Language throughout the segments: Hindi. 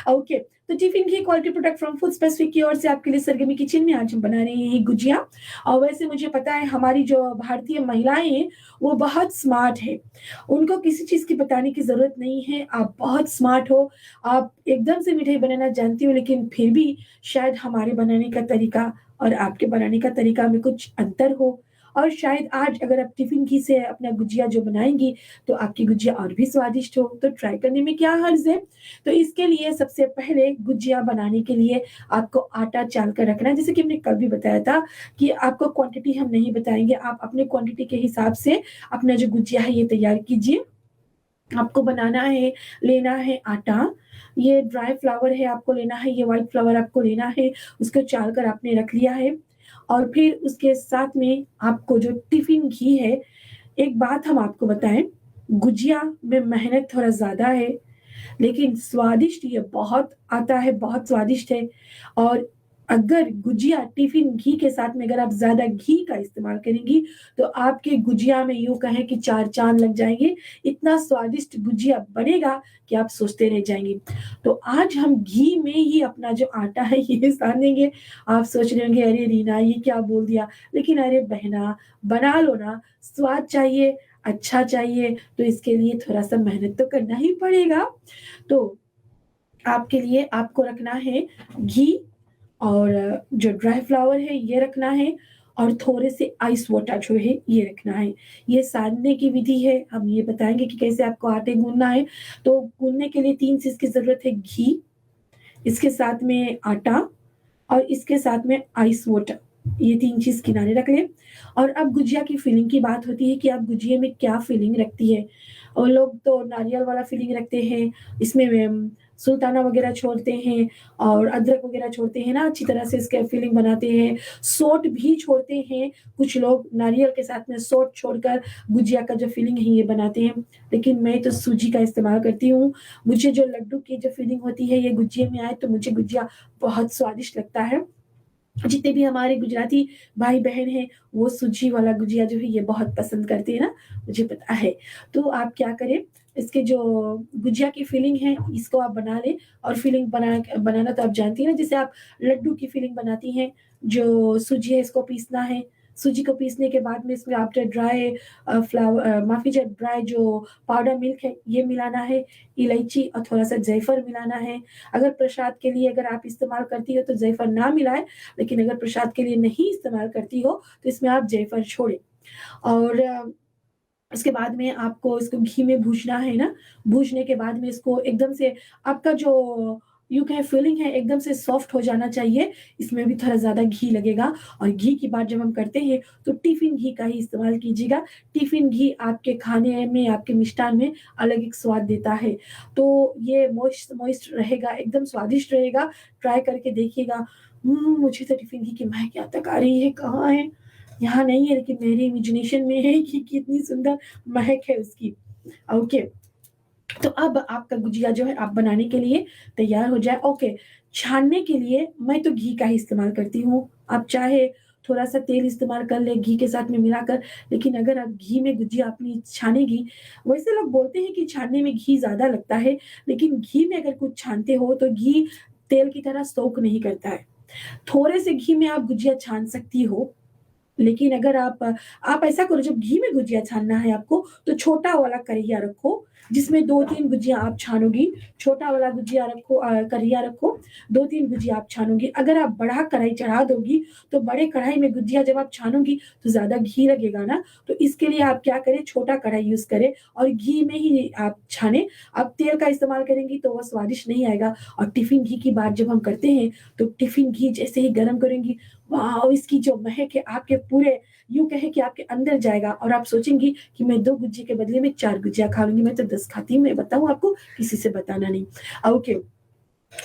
ओके, तो tiffin ghee quality product from food specific की ओर से आपके लिए सरगर्मी किचन में आज हम बना रहे हैं गुजिया। और वैसे मुझे पता है हमारी जो भारतीय महिलाएं हैं वो बहुत स्मार्ट है, उनको किसी चीज की बताने की जरूरत नहीं है। आप बहुत स्मार्ट हो, आप एकदम से मिठाई बनाना जानती हो, लेकिन फिर भी शायद हमारे बनाने का तरीका और आपके बनाने का तरीका में कुछ अंतर हो। और शायद आज अगर आप टिफिन घी से अपना गुजिया जो बनाएंगी तो आपकी गुजिया और भी स्वादिष्ट हो, तो ट्राई करने में क्या हर्ज है। तो इसके लिए सबसे पहले गुजिया बनाने के लिए आपको आटा चाल कर रखना है। जैसे कि हमने कल भी बताया था कि आपको क्वांटिटी हम नहीं बताएंगे, आप अपने क्वांटिटी के हिसाब से अपना जो गुजिया है ये तैयार कीजिए। आपको बनाना है, लेना है आटा, ये ड्राई फ्लावर है आपको लेना है, ये व्हाइट फ्लावर आपको लेना है, उसको चाल कर आपने रख लिया है। और फिर उसके साथ में आपको जो टिफिन घी है, एक बात हम आपको बताएं, गुजिया में मेहनत थोड़ा ज्यादा है, लेकिन स्वादिष्ट ये बहुत आता है, बहुत स्वादिष्ट है। और अगर गुजिया टिफिन घी के साथ में अगर आप ज्यादा घी का इस्तेमाल करेंगी तो आपके गुजिया में यूं कहें कि चार चांद लग जाएंगे। इतना स्वादिष्ट गुजिया बनेगा कि आप सोचते रह जाएंगे। तो आज हम घी में ही अपना जो आटा है ये सानेंगे। आप सोच रहे होंगे अरे रीना ये क्या बोल दिया, लेकिन अरे बहना बना लो ना, स्वाद चाहिए, अच्छा चाहिए, तो इसके लिए थोड़ा सा मेहनत तो करना ही पड़ेगा। तो आपके लिए आपको रखना है घी, और जो ड्राई फ्लावर है ये रखना है, और थोड़े से आइस वाटर जो है ये रखना है। ये सानने की विधि है, हम ये बताएंगे कि कैसे आपको आटे गूंदना है। तो गूंदने के लिए 3 चीज की जरूरत है, घी, इसके साथ में आटा, और इसके साथ में आइस वाटर। ये 3 चीज किनारे रख लें। और अब गुजिया की फिलिंग की बात होती है कि आप गुजिया में क्या फिलिंग रखती है। और लोग तो नारियल वाला फिलिंग रखते हैं, इसमें सुल्ताना वगैरह छोड़ते हैं और अदरक वगैरह छोड़ते हैं ना, अच्छी तरह से इसके फिलिंग बनाते हैं। सोट भी छोड़ते हैं कुछ लोग, नारियल के साथ में सोट छोड़कर गुजिया का जो फिलिंग है ये बनाते हैं। लेकिन मैं तो सूजी का इस्तेमाल करती हूँ। मुझे जो लड्डू की जो फीलिंग होती है ये गुजिया में आए तो मुझे गुजिया बहुत स्वादिष्ट लगता है। जितने भी हमारे गुजराती भाई बहन हैं वो सूजी वाला गुजिया जो है ये बहुत पसंद करते हैं ना, मुझे पता है। तो आप क्या करें, इसके जो गुजिया की फीलिंग है इसको आप बना लें। और फीलिंग बनाना तो आप जानती हैं ना, जैसे आप लड्डू की फीलिंग बनाती हैं। जो सूजी है इसको पीसना है, सूजी को पीसने के बाद में इसमें आपने ड्राई फ्लावर माफी जो ड्राई जो पाउडर मिल्क है ये मिलाना है, इलायची और थोड़ा सा जायफल मिलाना है। अगर प्रसाद के लिए अगर आप इस्तेमाल करती हो तो जायफल ना मिलाए, लेकिन अगर प्रसाद के लिए नहीं इस्तेमाल करती हो तो इसमें आप जायफल छोड़े। और उसके बाद में आपको इसको घी में भूनना है ना, भूनने के बाद में इसको एकदम से आपका जो यू कहे फीलिंग है एकदम से सॉफ्ट हो जाना चाहिए। इसमें भी थोड़ा ज्यादा घी लगेगा। और घी की बात जब हम करते हैं तो टिफिन घी का ही इस्तेमाल कीजिएगा। टिफिन घी आपके खाने में, आपके मिष्ठान में अलग एक स्वाद देता है। तो ये मॉइस्ट मॉइस्ट रहेगा, एकदम स्वादिष्ट रहेगा। ट्राई करके देखिएगा। मुझे तो टिफिन घी की महक यहाँ तक आ रही है, कहाँ है, यहाँ नहीं है, लेकिन मेरी इमेजिनेशन में है कि कितनी सुंदर महक है उसकी। ओके, तो अब आपका गुजिया जो है आप बनाने के लिए तैयार हो जाए। ओके, छानने के लिए मैं तो घी का ही इस्तेमाल करती हूँ। आप चाहे थोड़ा सा तेल इस्तेमाल कर ले घी के साथ में मिलाकर, लेकिन अगर आप घी में गुजिया अपनी छानेगी, वैसे लोग बोलते हैं कि छानने में घी ज्यादा लगता है, लेकिन घी में अगर कुछ छानते हो तो घी तेल की तरह सोख नहीं करता है। थोड़े से घी में आप गुजिया छान सकती हो, लेकिन अगर आप ऐसा करो, जब घी में गुजिया छानना है आपको तो छोटा वाला कढ़ैया रखो, जिसमें 2-3 गुजिया आप छानोगी। छोटा वाला गुजिया रखो, कढ़ैया रखो, 2-3 गुजिया आप छानोगी। अगर आप बड़ा कढ़ाई चढ़ा दोगी तो बड़े कढ़ाई में गुजिया जब आप छानोगी तो ज्यादा घी लगेगा ना। तो इसके लिए आप क्या करें, छोटा कढ़ाई यूज करें और घी में ही आप छाने। आप तेल का इस्तेमाल करेंगी तो वह स्वादिष्ट नहीं आएगा। और टिफिन घी की बात जब हम करते हैं तो टिफिन घी जैसे ही गर्म करेंगी, वाह, इसकी जो महक है आपके पूरे यूं कहे कि आपके अंदर जाएगा और आप सोचेंगी कि मैं 2 गुजिया के बदले में 4 गुजिया खा लूंगी। मैं तो 10 खाती हूँ, मैं बताऊं आपको, किसी से बताना नहीं। ओके,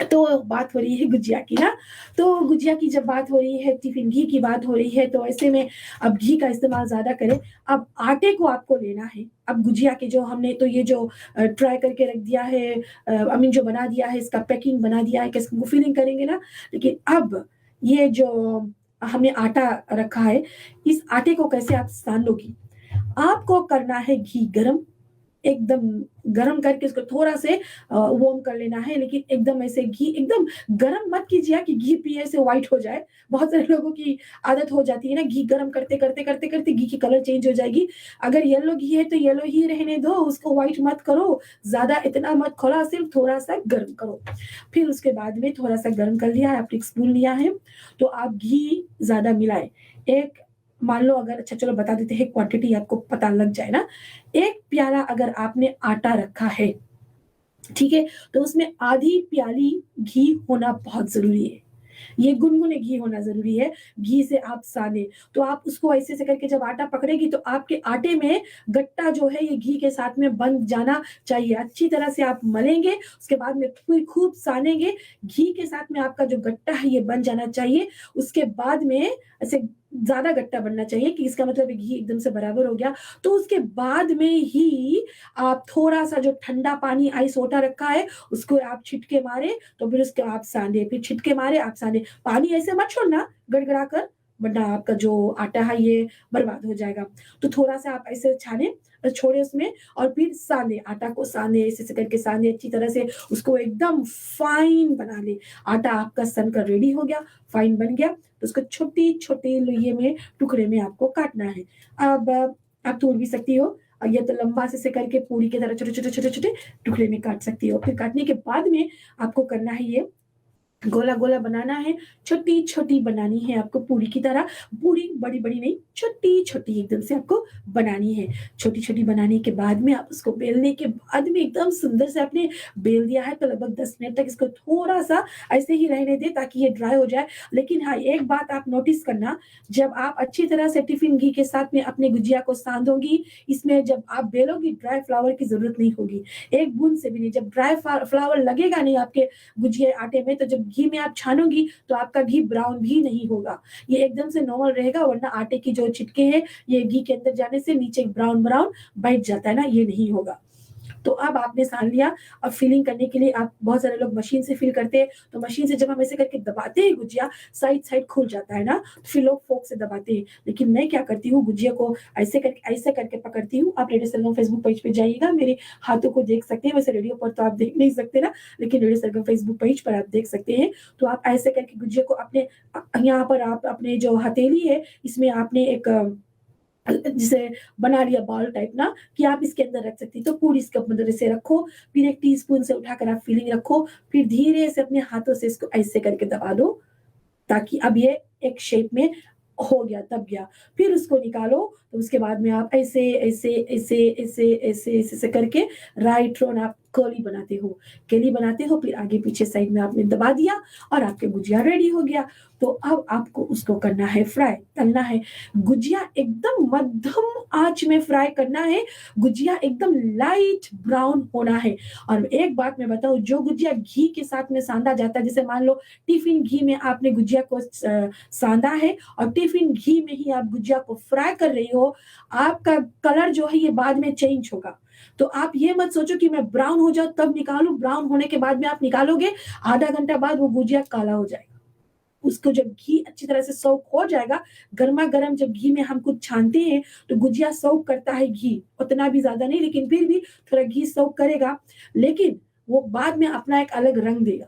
तो बात हो रही है गुजिया की ना। तो गुजिया की जब बात हो रही है, टिफिन घी की बात हो रही है, तो ऐसे में अब घी का इस्तेमाल ज्यादा करें। अब आटे को आपको लेना है। अब गुजिया के जो हमने तो ये जो ट्राई करके रख दिया है, अमीन जो बना दिया है, इसका पैकिंग बना दिया है कि इसको फिलिंग करेंगे ना। लेकिन अब ये जो हमने आटा रखा है, इस आटे को कैसे आप सान लोगी। आपको करना है घी गरम, एकदम गरम करके उसको थोड़ा से वार्म कर लेना है, लेकिन एकदम ऐसे घी एकदम गरम मत कीजिए कि घी पिए से व्हाइट हो जाए। बहुत सारे लोगों की आदत हो जाती है ना, घी गरम करते घी की कलर चेंज हो जाएगी। अगर येलो घी है तो येलो ही रहने दो, उसको व्हाइट मत करो, ज़्यादा इतना मत खोला, सिर्फ थोड़ा-सा गरम करो। फिर उसके बाद में थोड़ा-सा गरम कर लिया है, आपने एक स्पून लिया है, तो आप घी ज़्यादा मिलाएँ। एक मान लो अगर अच्छा चलो बता देते हैं क्वांटिटी आपको पता लग जाए ना। 1 प्याला अगर आपने आटा रखा है, ठीक है? तो उसमें आधी प्याली घी होना बहुत ज़रूरी है। ये गुनगुने घी होना ज़रूरी है, घी से आप सानें। तो आप उसको ऐसे-ऐसे करके जब आटा पकड़ेगी तो आपके आटे में गट्टा जो है ये घी के साथ में बंध जाना चाहिए। अच्छी तरह से आप मलेंगे, उसके बाद में फिर खूब सानेंगे, घी के साथ में आपका जो गट्टा है ये बन जाना चाहिए। उसके बाद में ऐसे ज़्यादा गट्टा बनना चाहिए कि इसका मतलब है घी एकदम से बराबर हो गया। तो उसके बाद में ही आप थोड़ा-सा जो ठंडा पानी आइस वाटर रखा है, उसको आप छिटके मारे, तो फिर उसके आप साने, फिर छिटके मारे, आप साने। पानी ऐसे मत छोड़ना गड़गड़ा कर, वरना आपका जो आटा है ये बर्बाद हो जाएगा। तो थोड़ा-सा आप ऐसे छाने छोड़े उसमें और फिर साने, आटा को साने, ऐसे-ऐसे करके साने अच्छी तरह से, उसको एकदम फाइन बना लें। आटा आपका सन कर रेडी हो गया, फाइन बन गया, तो उसको छोटी-छोटी लोइये में, टुकड़े में आपको काटना है। अब आप तोड़ भी सकती हो या तो लंबा से करके पूरी की तरह छोटे-छोटे टुकड़े में काट सकती हो। फिर काटने के बाद में आपको करना है ये गोला-गोला बनाना है, छोटी-छोटी बनानी है आपको पूरी की तरह, पूरी बड़ी-बड़ी नहीं, छोटी-छोटी एकदम से आपको बनानी है। छोटी-छोटी बनाने के बाद में आप उसको बेलने के बाद में एकदम सुंदर से आपने बेल दिया है, तो लगभग 10 मिनट तक इसको थोड़ा-सा ऐसे ही रहने दें ताकि ये ड्राई हो जाए। लेकिन हाँ, एक बात आप नोटिस करना, जब आप अच्छी तरह से टिफ़िन घी के साथ में अपने गुजिया को साँधोगी, इसमें जब आप बेलोगी ड्राई फ्लावर की ज़रूरत नहीं होगी, एक बूँद से भी नहीं। जब ड्राई फ्लावर लगेगा नहीं आपके गुजिया आटे में, तो जब घी में आप छानोगी तो आपका घी ब्राउन भी नहीं होगा। ये एकदम से नॉर्मल रहेगा, वरना आटे की जो छिटके हैं ये घी के अंदर जाने से नीचे ब्राउन-ब्राउन बैठ जाता है ना, ये नहीं होगा। तो अब आपने सान लिया। अब फिलिंग करने के लिए आप बहुत सारे लोग मशीन से फिल करते हैं, तो मशीन से जब हम ऐसे करके दबाते हैं गुजिया, साइड-साइड खुल जाता है ना, तो फिर लोग फोर्क से दबाते हैं। लेकिन मैं क्या करती हूँ, गुजिया को ऐसे करके पकड़ती हूँ। आप रेडियो सरगम फेसबुक पेज पे जाइएगा, मेरे हाथों को देख सकते हैं। वैसे रेडियो पर तो आप देख नहीं सकते ना, लेकिन रेडियो सरगम फेसबुक पेज पर आप देख सकते हैं। तो आप ऐसे करके गुजिया को अपने यहाँ पर आप अपने जो हथेली है, इसमें आपने एक जिसे बना लिया बॉल टाइप ना, कि आप इसके अंदर रख सकती हैं। तो पूरी इसके अंदर ऐसे रखो, फिर एक टीस्पून से उठाकर आप फिलिंग रखो, फिर धीरे से अपने हाथों से इसको ऐसे करके दबा दो, ताकि अब ये एक शेप में हो गया, दब गया। फिर उसको निकालो, तो उसके बाद में आप ऐसे करके राइट रोन आप कर्ली बनाते हो, फिर आगे-पीछे साइड में आपने दबा दिया और आपके गुजिया रेडी हो गया। तो अब आपको उसको करना है फ्राई, तलना है। गुजिया एकदम मध्यम आँच में फ्राई करना है, गुजिया एकदम लाइट ब्राउन होना है। और एक बात मैं बताऊँ, जो गुजिया घी के साथ में साँधा जाता है, जैसे मान लो टिफ़िन घी में आपने गुजिया को साँधा है और टिफ़िन घी में ही आप गुजिया को फ्राई कर रही हो, आपका कलर जो है ये बाद में चेंज होगा। तो आप ये मत सोचो कि मैं ब्राउन हो जाऊँ तब निकालूँ, ब्राउन होने के बाद में आप निकालोगे, आधा घंटा बाद वो गुजिया काला हो जाएगा। उसको जब घी अच्छी तरह से सोक हो जाएगा, गरमा-गरम जब घी में हम कुछ छानते हैं, तो गुजिया सोक करता है घी, उतना भी ज़्यादा नहीं, लेकिन फिर भी थोड़ा घी सोक करेगा, लेकिन वो बाद में अपना एक अलग रंग देगा।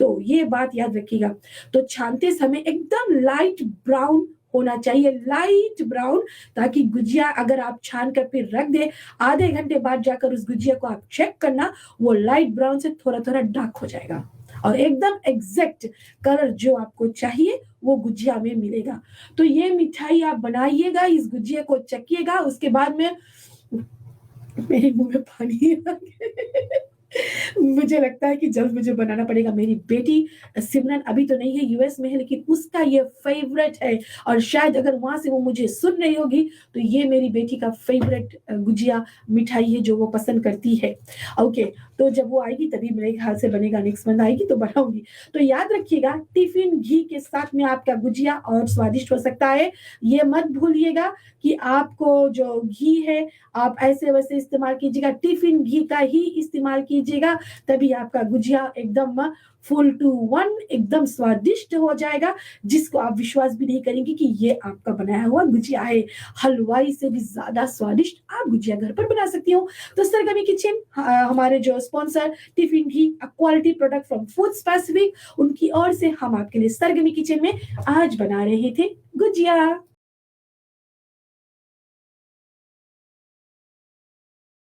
तो ये बात याद रखिएगा। तो छानते समय एकदम लाइट ब्राउन होना चाहिए, लाइट ब्राउन, ताकि गुजिया अगर आप छान कर फिर रख दें, आधे घंटे बाद जाकर उस गुजिया को आप चेक करना, वो लाइट ब्राउन से थोड़ा-थोड़ा डार्क हो जाएगा और एकदम एग्ज़ैक्ट कलर जो आपको चाहिए, वो गुजिया में मिलेगा। तो ये मिठाई आप बनाइएगा, इस गुजिया को चखिएगा, उसके बाद में मेरे मुँह में पानी आ गया। मुझे लगता है कि जल्द मुझे बनाना पड़ेगा। मेरी बेटी सिमरन अभी तो नहीं है, यूएस में है, लेकिन उसका ये फ़ेवरेट है और शायद अगर वहाँ से वो मुझे सुन रही होगी, तो ये मेरी बेटी का फ़ेवरेट गुजिया मिठाई है जो वो पसंद करती है। ओके, तो जब वो आएगी तभी मेरे ख़्याल से बनेगा, नेक्स्ट मंथ आएगी तो बनाऊँगी। तो याद रखिएगा, टिफ़िन घी के साथ में आपका गुजिया और स्वादिष्ट हो सकता है। ये मत भूलिएगा कि आपको जो घी है, आप ऐसे-वैसे इस्तेमाल कीजिएगा, टिफ़िन घी का ही इस्तेमाल कीजिए। कीजिएगा, तभी आपका गुजिया एकदम फुल टू वन एकदम स्वादिष्ट हो जाएगा, जिसको आप विश्वास भी नहीं करेंगे कि ये आपका बनाया हुआ गुजिया है। हलवाई से भी ज़्यादा स्वादिष्ट आप गुजिया घर पर बना सकती हो। तो सरगमी किचन हमारे जो sponsor tiffin ghee, a quality product from food specific, उनकी ओर से हम आपके लिए सरगमी किचन में आज बना रहे थे गुजिया।